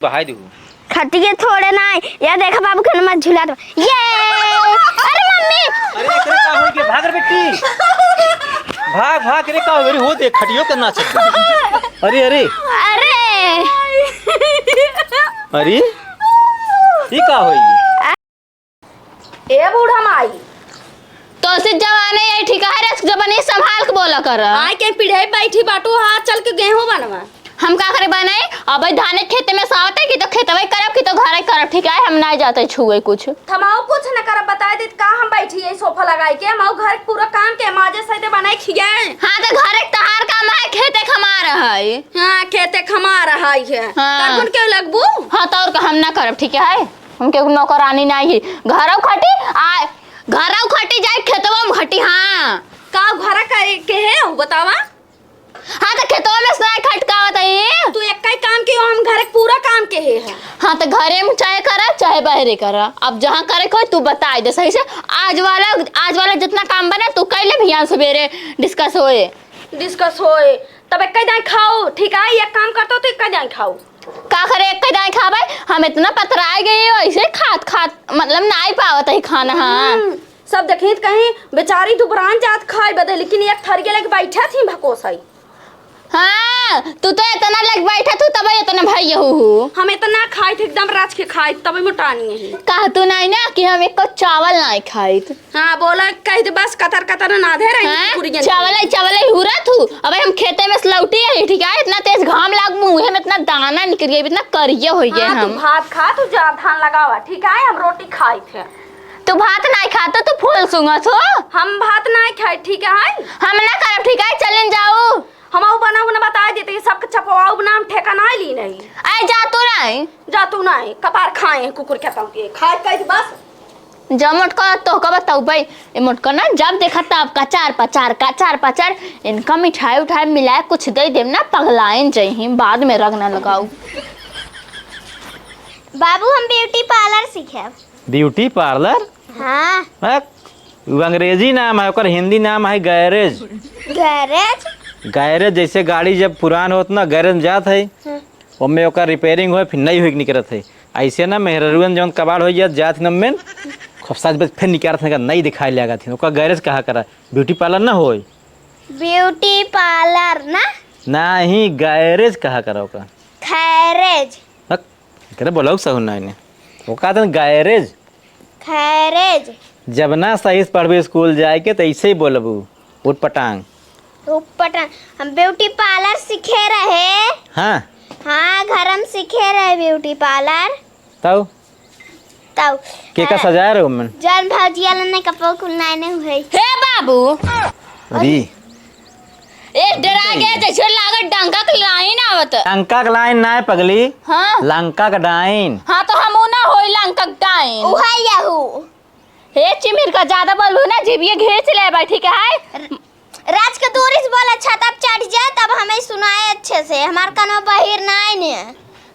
बहाई दू खटिए थोड़े ना या देखा बाबू के मत झुला दो ये अरे मम्मी अरे एकरे का होई के भाग रे बेटी भाग भाग रे का होई हो देख खटियो करना चाहिए। अरे अरे अरे अरे ई का होई ए बूढ़ा माई तो से जवाने ये ठीक है जवानी संभाल के बोला कर आय के पीढ़े बैठी बाटू हाथ चल के गेहूं बनवा हम का करे बनाए अब धान खेते में सावत है कि तो खेतवे करब कि तो घरे करब ठीक है हम ना जाते छुए कुछ थमाओ कुछ न कर बता देत का हम बैठी है सोफा लगाई के हम घर पूरा काम के माजे सहित बनाए खियाए। हां तो घरे तहार काम है खेते खमा रहा है। हां खेते खमा रहा है हाँ। करबन के लगबू हां तो और का हम ना करब ठीक है हम के नौकरानी नहीं घरौ खटी आ घरौ खटी जाए खेतवा में खटी। हां का घर करे के है बतावा। हां तो खेतवा में साय खटकावत है तू एक ही काम के हम घर पूरा काम के है। हाँ तो घरे में चाहे करा चाहे बाहरे करा अब जहाँ करे को तू बता दे सही से आज वाला जितना काम बना तू कर ले भैया सवेरे डिस्कस होए तब एक दाई खाओ ठीक है एक काम करतो तो एक दाई खाओ का करे एक दाई खावे हम इतना पतराए गए ऐसे खात मतलब ना ही पावत है खाना। हाँ सब देखित कहीं बेचारी दुबरान जात खाए बदे लेकिन एक थरगे लग बैठा थी भकोसई। हाँ तू तो इतना लग बैठा तू तब इतना भाई हो हम इतना खाए थे एकदम राज के खाए तब मोटानी है कहा तू नहीं ना कि हम एक चावल नहीं खाए। हाँ बोला कह दे बस कतर ना दे रही चावल हुरा तू अब हम खेते में लौटी है ठीक है इतना तेज घाम लाग मुंह में इतना दाना निकल गया इतना करिए हो गए। हम भात खा तू जा धान लगावा ठीक है हम रोटी खाई थे तू भात नहीं खाता तू फूल सुंगत हो हम भात नहीं खाए ठीक है हम ना करब ठीक है चलन जाओ हम बना बता देते सबके चपवाऊ नाम ठेका नहीं ली नहीं आए जा तू नहीं कपार खाए कुकुर कहता हूँ खाए कह बस जब मोटका तो का बताऊ भाई ये मोटका ना जब देखा तब कचार पचार इनका मिठाई उठाई मिलाए कुछ दे दे ना पगलाइन चाहिए बाद में रंग ना लगाऊ। बाबू हम ब्यूटी पार्लर सीखे। ब्यूटी पार्लर हाँ वो अंग्रेजी नाम है और हिंदी नाम है गैरेज। गैरेज जैसे गाड़ी जब पुरान होत ना गैरेज में जात है ओमे ओकर रिपेयरिंग हो फिर नई हो निकलत है ऐसे ना मेहरुअन जौन कबाड़ हो जात न में खफसाज बस फिर निकालत है नहीं दिखाई लगा थी ओका गैरेज कहा करा ब्यूटी पार्लर ना होई ब्यूटी पार्लर ना नहीं गैरेज कहा करा ओका खैरेज करे बोलो सहु ना ने ओका त गैरेज खैरेज जब ना सही से पढ़बे स्कूल जाए के तो ऐसे ही बोलबू उठ पटांग हम ब्यूटी पार्लर सीखे रहे। हाँ घर में सीखे रहे ब्यूटी पार्लर तब के का सजाया रहे मन जान भौजिया ने कपड़ा खुलना नहीं हुए हे बाबू अरे ए डरा गए जैसे लागत डंका के लाइन आवत लंका का लाइन ना है पगली। हाँ लंका का डाइन। हाँ तो हम ना होई लंका का डाइन उहा याहू हे चिमिर का ज्यादा बोलू ना जीभिए घींच ले भाई ठीक है राज के दूरी से बोला छत अब चढ़ जाए तब हमें सुनाए अच्छे से हमार कानों बहिर नहीं ने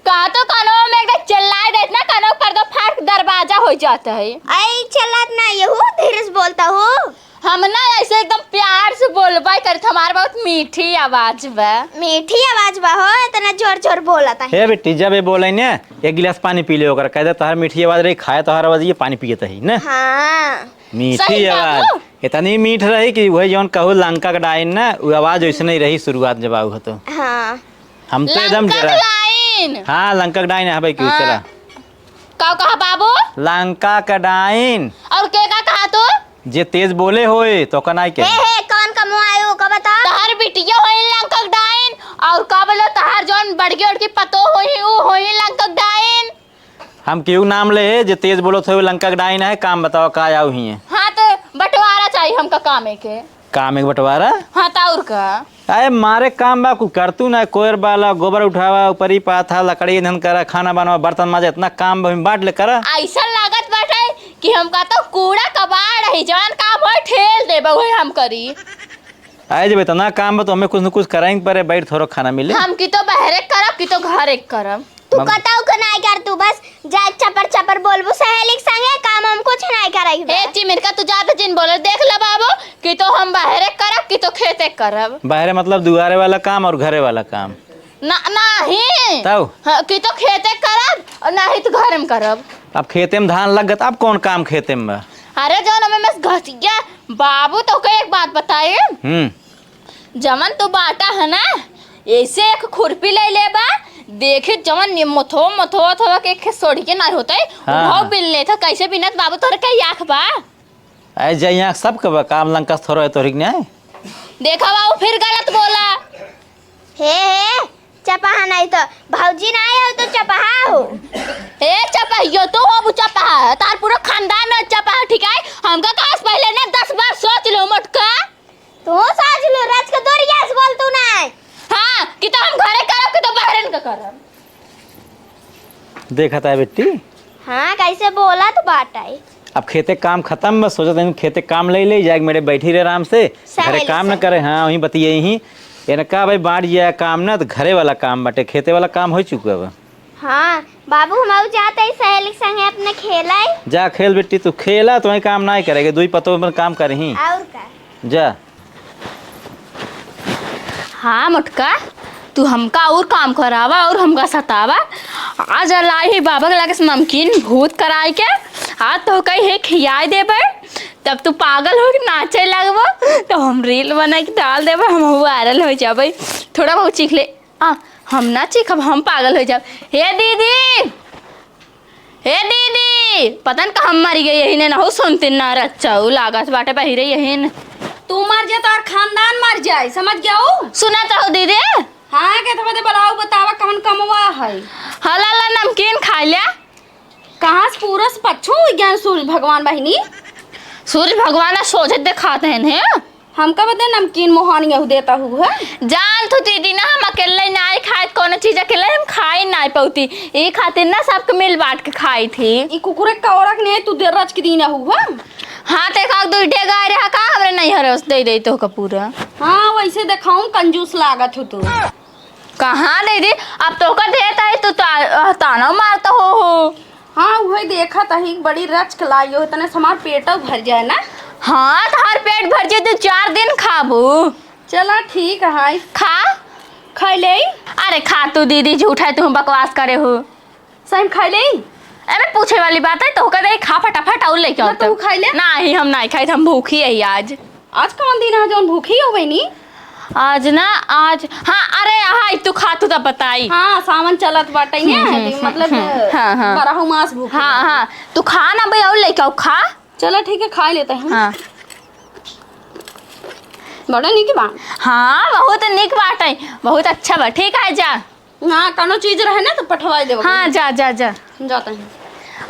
कहा तो कानों में एकदम चिल्लाए देत ना कानों पर तो फाट दरवाजा हो जाता है। आई चिल्लात ना ये हूँ धीरे से बोलता हूँ हम ना ऐसे एकदम प्यार से बोलबाई करत हमार बहुत मीठी आवाज बा हो इतना जोर जोर बोला था। हे बेटी जब ये बोले ने एक गिलास पानी पी ले ओकर कह दे तोहर मीठी आवाज रही खाए तोहर आवाज ये पानी पियत है ना। हाँ मीठी आवाज इतनी मीठ रही कि वही जौन कहू लंका का डाइन ना वो आवाज वैसे नहीं रही शुरुआत जब आऊ तो। हाँ हम तो एकदम डरा हाँ लंका का डाइन है भाई क्यों चला का कहा बाबू लंका का डाइन और के का कहा तू जे तेज बोले होए तो कनाई के हे कौन का मुंह आयो का बता तहार बिटिया होई लंका का डाइन और का बोलो तहार जौन बड़गी और की पतो होई वो होई लंका का डाइन हम क्यों नाम ले जे तेज बोलो थे लंका का डाइन है काम बताओ का आऊ ही है। हाँ तो बंटवारा चाहिए हमका काम के काम एक बंटवारा। हाँ ताउर का अरे मारे काम बा कुछ करतू ना कोयर बाला गोबर उठावा ऊपरी पाथा लकड़ी धन करा खाना बनावा बर्तन माजे इतना काम बांट ले करा ऐसा लागत बाटे कि हमका तो कूड़ा कबाड़ है जवान काम हो ठेल दे वही हम करी आए जब इतना काम बा तो हमें कुछ न कुछ कराएंगे पर बैठ थोड़ा खाना मिले हम की तो बहरे करब की तो घरे करब तू कताऊ को नहीं कर तू बस जा चपर बोलबू सहेली संगे काम हम कुछ नहीं कराई ए चिमिर का तू ज्यादा जिन बोले देख ले बाबू कि तो हम बहरे करब की तो खेते करब बाहरे मतलब दुआरे वाला काम और घरे वाला काम ना नहीं तब हाँ, कि तो खेते करब और नहीं तो घर में करब। अब खेते में धान लग गत, अब कौन काम खेते में बा? अरे जो ना मैं घसिया बाबू तो के एक बात बताए, जमन तो बाटा है ना ऐसे एक खुरपी ले ले बा, देखे जमन मथो मथो अथवा के एक सोड़ी के ना होता है हाँ। वो बिल ले था कैसे बिनत बाबू तोरे के आँख बा। ऐ जाइए सब के बा काम लंका थोड़ा है तोहरी के नहीं देखा बाबू फिर गलत बोला। हे चपहा नहीं तो भौजी ना आए हो तो चपहा हो। ए चपहियो तो हो चपहा तार पूरा खानदान है चपहा ठीक है। हमका काश पहले ना 10 बार सोच लो मटका। तू सोच लो राज के दोरिया से बोल तू नहीं। हाँ कि तो हम घरे करब कि तो बाहरन का करब। देखा था बेटी। हाँ कैसे बोला तो बात आई। अब खेते काम खत्म, बस सोचा था खेते काम ले जाए मेरे बैठी रहे आराम से, घरे काम न करे। हाँ वहीं बतिए ही ये कहा भाई बांट जाए काम ना तो घरे वाला काम बटे, खेते वाला काम हो चुका है। हाँ बाबू हम जाते ही सहेली संगे अपने खेलाई। जा खेल बेटी, तू खेला तो वही काम ना करेगा, दुई पतो में काम करे ही और का जा। हाँ मटका तू हमका और काम करावा और हमका सतावा। आज लाई ही बाबा के लागे नमकीन भूत कराई के आज तो कहीं है खियाई देबे, तब तू पागल हो के नाचे लगबो तो हम रील बना के डाल देबे, हम वायरल हो जाबे। थोड़ा बहुत चीख ले हम ना चीखब, हम पागल हो जाब। हे दीदी हे दीदी पता न का हम मरी गई यही ने ना हो सुनते ना रच्चा लागत बाटे पहिरे यही न। तू मर जाए तो और खानदान मर जाए, समझ गया हो? सुना चाहो दीदी? हाँ के तो बताओ बतावा कौन कमवा है। हला नमकीन खा लिया। कहाँ से पूरा से पच्छू ज्ञान सूर्य भगवान बहिनी। सूर्य भगवान सोचे दिखाते हैं हमका बता नमकीन मोहन यहू देता हुआ जान तू दीदी ना हम अकेले नहीं खाए कोनो चीज अकेले हम खाई नहीं पौती ये खातिर ना सबके मिल बांट के खाई थी। ई कुकुरे कौरक नहीं तू देर रात के दिन हुआ। हाँ ते का दो डे गाय रहा का हमरे नहीं हरस दे दे तो का पूरा। हाँ वैसे दिखाऊं कंजूस लागत हो तू। कहाँ दीदी अब तो का देता है तू ताना मारता हो। हाँ वही देखा तही बड़ी रच के लाई हो तने समार पेट भर जाए ना। हाँ तार पेट भर जाए तो 4 दिन खाबू। चला ठीक है खा खा ले। अरे खा तू दीदी झूठा है तू बकवास करे हो। सही खा ले। अरे पूछे वाली बात है तो कदे खा फटाफट और लेके आओ। तू खा ले। नहीं हम नहीं खाई, हम भूखी है आज। आज कौन दिन है जो भूखी हो बहनी? आज ना आज हाँ अरे हाँ तू खा तू तब बताई। हाँ सावन चलत बाटे मतलब हाँ, हाँ। 12 मास भूख। हाँ हाँ तू खा ना भाई और लेके आओ खा। चलो ठीक है खा लेते हैं। हाँ बड़ा निक बा। हाँ बहुत निक बात है, बहुत अच्छा बा। ठीक है जा। हाँ कोनो चीज रहे ना तो पठवा देबो। हाँ जा जा जा जाते हैं।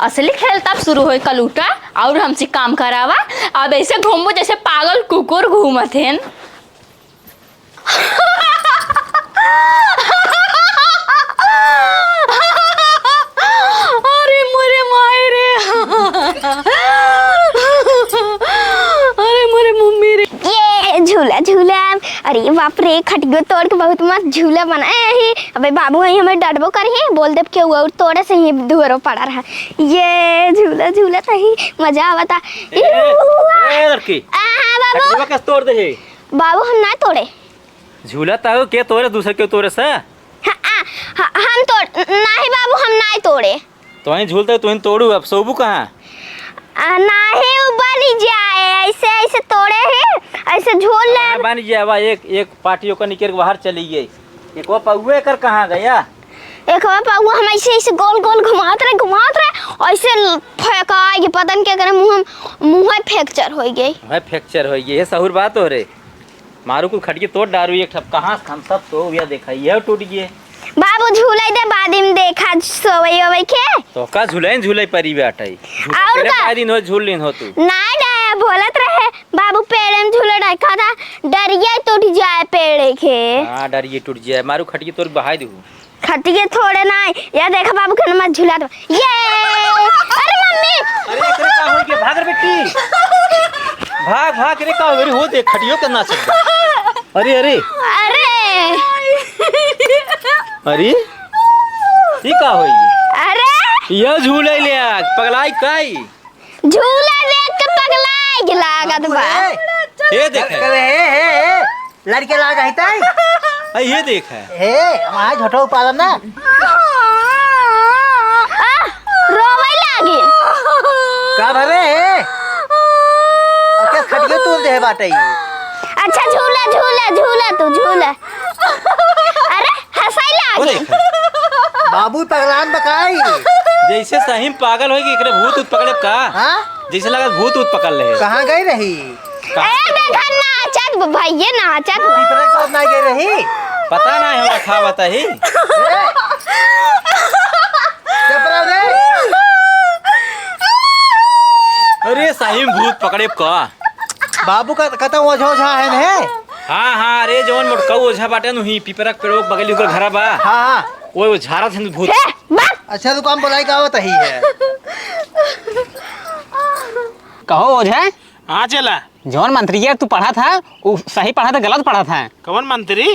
असली खेल तब शुरू हो कलूटा और हमसे काम करावा। अब ऐसे घूमो जैसे पागल कुकुर घूमत हैं। अरे मोरे माए रे अरे मोरे मम्मी रे। ये झूला झूला अरे बाप रे खटियो तोड़ के बहुत मस्त झूला बनाए ही। अबे बाबू यही हमें डरबो करी बोल दे के हुआ और तोड़े से ही धुआरो पड़ा रहा। ये झूला झूला था ही मजा आवता। ए लड़की बाबू खटिया कैसे तोड़ दे है? बाबू हम ना तोड़े। झूला ताऊ के तोड़े दूसरे के तोड़े से? हम तोड़ नहीं बाबू हम नहीं तोड़े। तो वहीं झूलते तो तोड़ू, अब सोबू कहाँ? नहीं बनी जाए ऐसे ऐसे तोड़े ही ऐसे झूल ले बन जाए। एक पार्टियों का निकल के बाहर चली गई, एक वो पौए कर कहाँ गया? एक बार पाऊ हम ऐसे ऐसे गोल गोल घुमाते रहे ऐसे फेंका पता नहीं क्या करे मुँह फ्रैक्चर हो गई। भाई फ्रैक्चर हो गई है सहूर बात हो रे। मारू को खटिए तोड़ डारू एक ठप कहाँ हम सब तो यह देखा यह टूट गए। बाबू झूलाई दे बाद में देखा सोवई ओवई के तो का झूलाई परी बैठाई और का दिन हो झूल लेन हो तू नहीं डाया बोलत रहे बाबू पेड़ में झूला रखा था डरिया टूट जाए पेड़ के। हां डरिए टूट जाए। मारू खटिए तोड़ बहाई दू खटिए थोड़े नहीं या देखा बाबू के मत झूला दो। ये अरे मम्मी अरे एकरे का हो गया? भाग रे बेटी भाग रे का हो देख खटियो करना सब। अरे अरे अरे ये का होई? अरे ये झूले ले पगलाई काई झूला देख के पगलाई के लागत बा। ये देख लड़के लाग आइता ये देख है हे हमारा झोटो पालन ना रोवे लागे का भरे हे ओके खटियो तूल दे बाटे अच्छा झूला झूला झूला तू झूला अरे हंसाई वो लागे देख है। बाबू पगलान बकाई जैसे सही में पागल होगी एकरे भूत उत पकड़े का हाँ जैसे लगा भूत उत पकड़ ले कहाँ गई रही ए देखा नाचत भैया नाचत तीसरे को नहीं गई रही पता ना हमरा खा बता ही चुप रहो रे अरे सही में भूत पकड़े का बाबू का कतौ ओझा ओझा है ने हाँ हाँ अरे जवन मोटका ओझा बाटे नु ही पिपरक पेड़ो बगली ओकर घरा बा हाँ वो झारा थे भूत ए बाप अच्छा तो काम बोलाई का आवत ही है कहो ओझा हाँ चला जौन मंत्री यार तू पढ़ा था वो सही पढ़ा था गलत पढ़ा था? कौन मंत्री?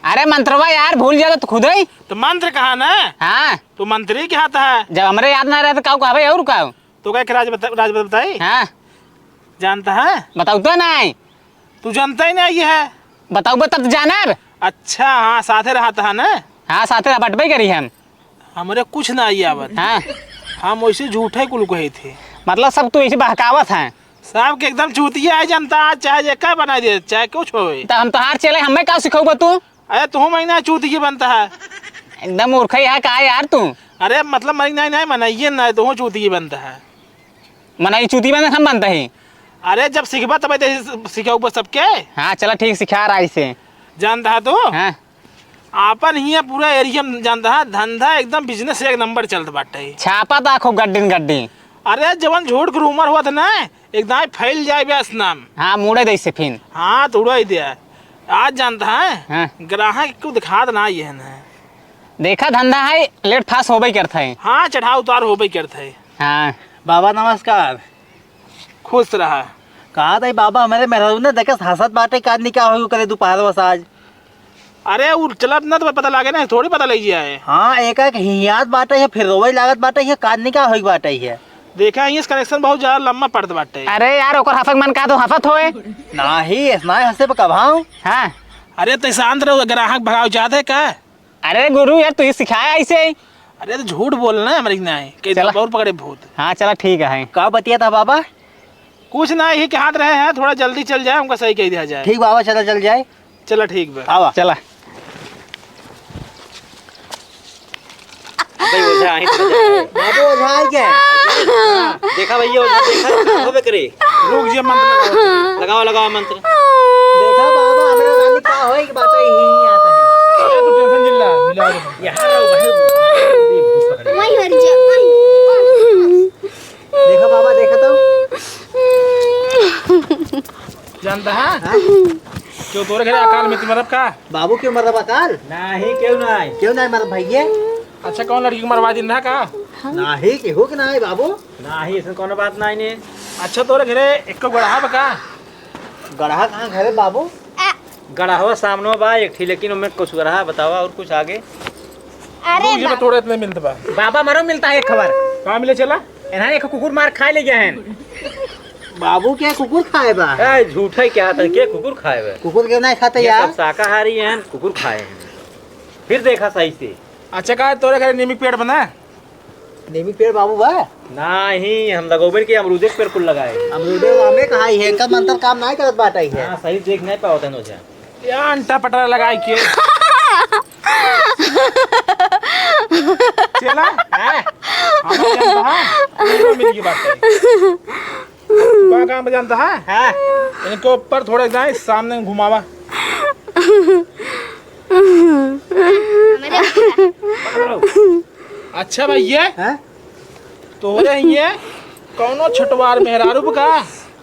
अरे मंत्रवा यार भूल जाएगा तो खुद ही। तो मंत्र कहा ना हाँ तो मंत्री क्या था है जब हमरे याद ना रहे तो काऊ कहबे और काऊ तो क्या राज बताई हाँ जानता है बताऊ तो नहीं तू जानता ही नहीं है बताऊ तब जानब। अच्छा हाँ साथे रहा था ना हाँ साथे बटबे करी हम हमारे कुछ ना आई आवत हाँ हम वैसे झूठे कुल कहे थे मतलब सब तू ऐसे बहकावत है साहब के एकदम चूतिया है जनता चाहे जे का बना दे चाहे कुछ हो तो हम तो हार चले हमें का सिखाऊबा तू अरे तू महीना चूतिया बनता है एकदम मूर्ख है का यार तू अरे मतलब महीना नहीं मनाइए ना तो चूतिया बनता है मना चूती बने हम बनते ही। अरे जब सीखबा तब सिखाऊ सबके हाँ चलो ठीक सिखा रहा इसे जानता है तो हाँ आपन ही पूरा एरिया में जानता है धंधा एकदम बिजनेस एक नंबर चलता बाटे छापा था खूब गड्डी गड्डी। अरे जवन झूठ के रूमर हुआ था ना एकदम फैल जाए व्यास नाम हाँ मुड़े दे से फिर हाँ तो उड़ा ही दिया आज जानता है हाँ ग्राहक को दिखा देना ये है ना देखा धंधा है लेट फास होबे करता है। हाँ चढ़ाव उतार हो करते है। हाँ बाबा नमस्कार खुश रहा कहा था बाबा हमारे मेहरारू ने देखा हंसत बाटे का निकाह हो करे दोपहर बस आज अरे वो चलब ना तो पता लगे ना थोड़ी पता लग जाए। हाँ एक हियात बाटे है फिर रोवे लागत बाटे है का निकाह हो बाटे है देखा इस कनेक्शन बहुत ज्यादा लंबा पड़ता बाटे। अरे यार ओकर हफक मन का तो हफत होए नाही इतना हंसे पे कभाऊ हाँ अरे तो शांत रहो ग्राहक भगाओ चाहते का अरे गुरु यार तू ही सिखाया ऐसे। अरे तो झूठ बोलना है हमारे ना है चला। बहुत पकड़े भूत हाँ चलो ठीक है। का बतिया था बाबा कुछ ना ही के हाथ रहे हैं थोड़ा जल्दी चल जाए उनका सही कह दिया जाए। ठीक बाबा चला चल जाए चलो ठीक बा आवा चला भाई ओझा आई तो बाबू ओझा आई क्या देखा भैया ओझा देखा होबे करे रुक जी मंत्र लगाओ लगाओ मंत्र देखा बाबा हमारे का निकाह होए की बात ही आता है तू टेंशन जिल्ला मिला दे यहाँ रहो वही हर जा देखा बाबा देखा तो जानता है क्यों तोरे घरे अकाल में तुम्हारा का बाबू क्यों मरब अकाल नहीं क्यों नहीं क्यों नहीं मरब भैया अच्छा कौन लड़की को मरवा दिन रहा का नाही के हो कि नहीं बाबू नहीं इसमें कोनो बात नहीं ने अच्छा तोरे घरे एक गढ़ा बका गढ़ा कहाँ घरे बाबू गढ़ावा सामने बा एक थी लेकिन उनमें कुछ रहा बतावा और कुछ आगे अरे रुक जी थोड़े इतने मिलते बा बाबा मरो मिलता है एक खबर कहाँ मिले चला इन्हें एक कुकुर मार खा ले गए हैं। बाबू क्या कुकुर खाए बा ए झूठा क्या था के कुकुर खाए हुए कुकुर क्यों नहीं खाते ये यार सब शाकाहारी हैं कुकुर खाए हैं फिर देखा सही से अच्छा कहा तोरे घरे नीमी पेड़ बना नीमी पेड़ बाबू बा नहीं हम लगोबे के अमरूदे के पेड़ कुल लगाए अमरूदे हमें कहा है इनका मंत्र काम नहीं करत बाटा है हाँ सही देख नहीं पाओ तनो जा या अंटा पटरा लगाई के चला हम जानता है ये मिल की बात है कहाँ कहाँ पे जानता है हाँ इनके ऊपर थोड़े जाए सामने घुमावा अच्छा भैया हैं तोरे ये कौनो छटवार मेहरारू का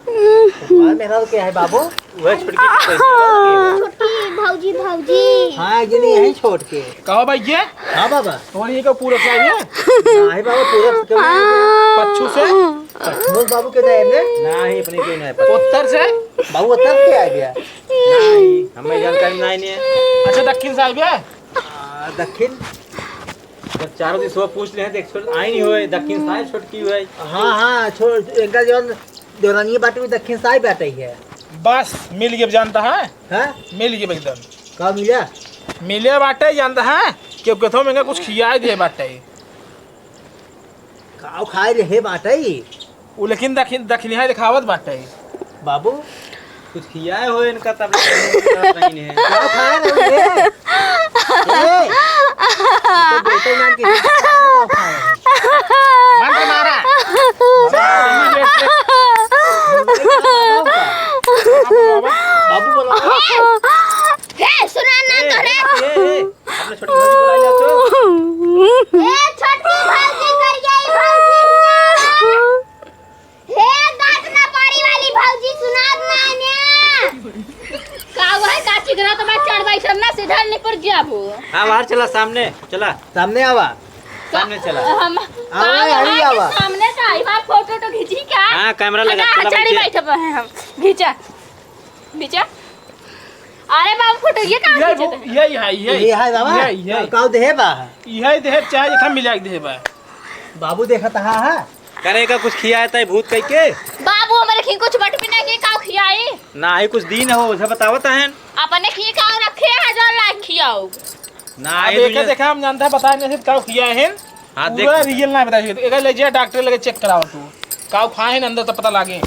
तुम्हारा मेहरारू क्या है बाबू वह छुटकी कैसे लगाओगे? छोटी भौजी भौजी हाँ ये नहीं यहीं छोड़ के कहो भैया हाँ बाबा तोरे ये का पूरा चाहिए नहीं बाबा पूरा क्यों पच्छू से बोल बाबू क्यों नहीं है नहीं अपने क्यों नहीं पता उत्तर से बाबू उत्तर के आ गया नहीं हमें जानकारी नहीं है अच्छा दक्षिण से आइए दक्षिण जब चारों दिन सुबह पूछ ले हैं तो एक छोट आई नहीं हुए दक्षिण साइड छोटकी हुए हाँ हाँ छोड़ इनका जो दोरानी बाटे में दक्षिण साइड बाटे है बस मिल गया जानता है हाँ मिल गया एकदम कहाँ मिला मिले बाटे जानता है कि कथो में कुछ खियाए दे बाटे काव खाए रहे बाटई वो लेकिन दखिनिया दिखावत बाटे बाबू कुछ खियाए हो इनका तब नहीं है। काव खाए रहे ए तो बेटे नाम की काव खाए रहे? मंत्र मारा बाबू बोलो हे सुना ना तोरे अपने छोटी भाभी को ला तो हे छोटी भौजी कर गई भौजी हे दांत ना पारी वाली भौजी सुनात ना ने का हुआ है काची करा तो मैं चढ़वाई सब ना सीधा निपर जाबू। हाँ बाहर चला सामने चला सामने आवा सामने चला। हम अरे आवा सामने का आई फोटो तो खींची क्या? हाँ कैमरा लगा चला चढ़ी बैठे हैं हम खींचा खींचा। अरे बाबू फोटो ये कहां खींचे थे? ये है बाबा काव देहे बा यही देह चाहे जथा मिला दे बा बाबू देखत है करेगा कुछ खियाए था भूत कह के बाबू हमारे खी कुछ बट पिना के काव खियाई ना ही कुछ दिन हो उसे बतावत है अपने खी काव रखे है जो लाख खियाओ ना अब ही एक देखा हम जानता है बता नहीं सिर्फ काव खिया है हाँ पूरा देख रियल ना बता एक ले जा डॉक्टर लगे चेक कराओ तू काव खाए हैं अंदर तो पता लागे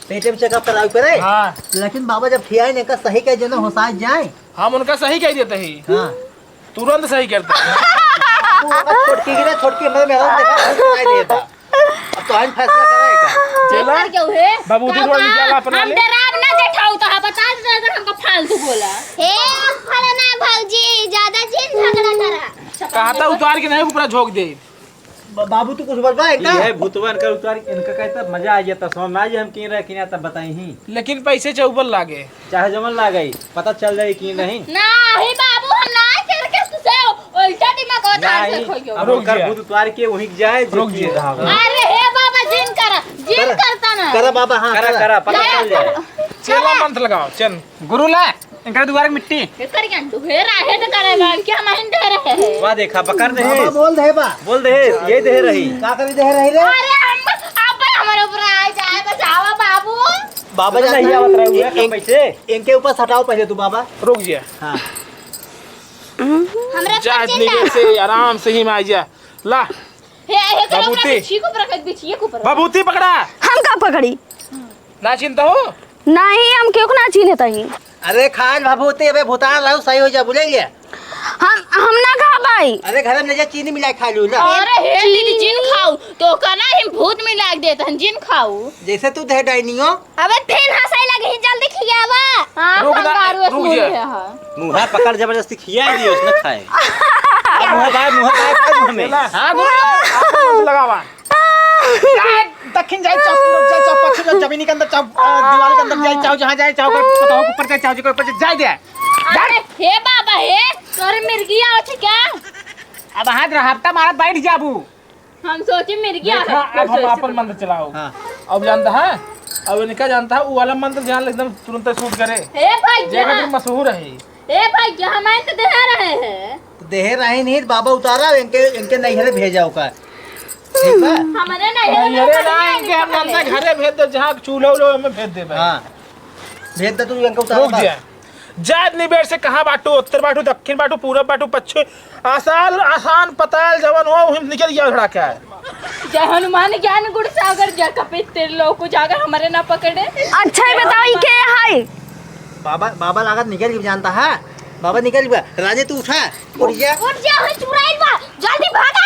पेट में चेकअप करावे पड़े हाँ लेकिन बाबा जब खियाए ने का सही कह जना होसाज जाए हम उनका सही कह देते हैं हां तुरंत सही करते हैं। छोटकी गिरे छोटकी मतलब मेरा देखा सुनाई देता अब तो हम फैसला कराएगा चला क्यों है बाबू तू थोड़ा निकाल अपना हम ले डराव ना जेठाऊ तो बता दे अगर हमको फालतू बोला। हे फलाना भौजी ज्यादा जिन झगड़ा करा कहा था उतार के नहीं ऊपर झोंक दे बाबू तू कुछ बोल पाए ये है भूतवन कर उतार इनका कहता मजा आ जाता समझ में आ जाए हम किन रहे कि तब बताई ही लेकिन पैसे चौबल लागे चाहे जमन ला गई पता चल जाए कि नहीं नहीं बाबू हम ना करके तुझे उल्टा दिमाग होता है नहीं खोयो। अब रुक ओकर जा। भूत उतार के वहीं जाए रुक जा। अरे हे बाबा जिन करा जिन करा। करता ना करा बाबा हां करा करा पता चल जाए चला मंत्र लगाओ चल गुरु ला इनका दुआर की मिट्टी कर क्या ढेर है तो करेगा क्या महिन दे रहे हैं। वाह देखा पकड़ दे बाबा बोल दे बा बोल दे ये दे रही का करी दे रही रे अरे हम अब हमारे ऊपर आ जाए बचाओ बाबू। बाबा नहीं जाता आवत रहे हुए कम पैसे इनके ऊपर सटाओ पहले तू बाबा रुक जा हां हमरा जा इतनी देर से आराम से ही में आ जा ला हे करो बाबूती। अपना बिछी को रख बिछिए को पर बाबूती पकड़ा हम का पकड़ी ना चिंता हो नहीं हम क्यों ना चीने तही अरे खान बाबूती अबे भूतान रहू सही हो जा बुझलिए हम ना खा पाई अरे घर में ले जा चीनी मिला खा लू ना अरे हे दीदी जिन खाऊ तो कहना हम भूत में लाग देते हैं जिन खाऊ। जैसे तू दे डाइनियो अबे फिर हंसाई लगे जल्दी खियावा हां रुक जा, कंगारू रुक स्कूल जा। है हां मुंह पकड़ जबरदस्ती खिया दियो उसने खाए अब मुंह बाय हमें हां गुरु लगावा दक्षिण जाए चौक पश्चिम जमीनी के अंदर चौक दीवार के अंदर जाए चाहो जहाँ जाए चाहो पता हो ऊपर जाए चाहो ऊपर जाए दे अरे हे बाबा हे तोरे मिर्गी आवत है क्या? अब हाथ हफ्ता मारा बैठ जाबू हम सोचे मिर्गी देखा अब हम अपन मंत्र चलाओ हां अब जानता है अब इनका जानता है वो वाला मंत्र जान एकदम तुरंत शूट करे हे भाई जगह में मशहूर है हे भाई यहाँ मैं तो दे रहे हैं देह रहे नहीं बाबा उतारा इनके नैहरे भेजा का ठीक बा हमने नहीं अरे ना इनके हम जानता है घरे भेज दे जहाँ चूल्हा उल्हा में भेज दे हां भेज दे तू इनका रुक उतारा जा जात निबेर से कहाँ बाटू उत्तर बाटू दक्षिण बाटू पूरब बाटू पश्चिम आसान पताल जवन हो हम निकल गया उड़ा क्या है जय हनुमान ज्ञान गुण सागर जय कपित त्रिलोक को जाकर हमारे ना पकड़े। अच्छा ही बताओ ये के है बाबा लागत निकल जानता है बाबा निकल गया राजे तू उठा उठ जा हम चुराइल बा जल्दी भागा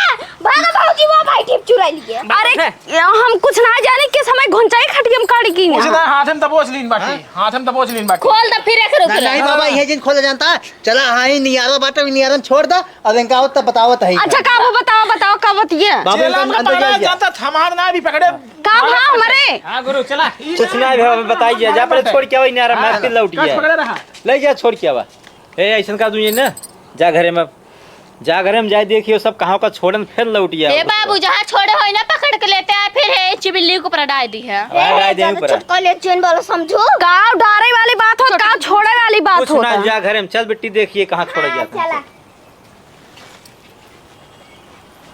भागा भौजी वो भाई टिप चुराई लिए। अरे हम कुछ ना जाने के समय घुंचाई खटियम काढ़ी की कुछ ना हाथ में दबोच लीन बाटी हाथ में दबोच लीन बाटी खोल दे फिर एक रुक नहीं बाबा ये जिन खोला जानता है चला हाँ ही नियारा बाटा नियारन छोड़ दा अब इनका आवत तब बतावत है अच्छा का वो बताओ का बतिए बाबा चेला इनका का अंदर पाला जा जानता थमार ना भी पकड़े का भा हमारे हाँ गुरु चला कुछ ना भी बताइए जा पर छोड़ के आवा इनारा मार के लौट कस गया पकड़े रहा ले जा छोड़ के आवा ए ऐसन का दूँ ना जा घरे में जाए देखियो सब कहाँ का छोड़न फिर लौट गया हे बाबू जहाँ छोड़े हो ना पकड़ के लेते हैं फिर है चिबिल्ली को डाल दी है। चटका ले चैन वाला समझो का डारे वाली बात हो का छोड़े वाली बात कुछ हो ना जा घरे में चल बेटी देखिए कहाँ छोड़ गया था। चला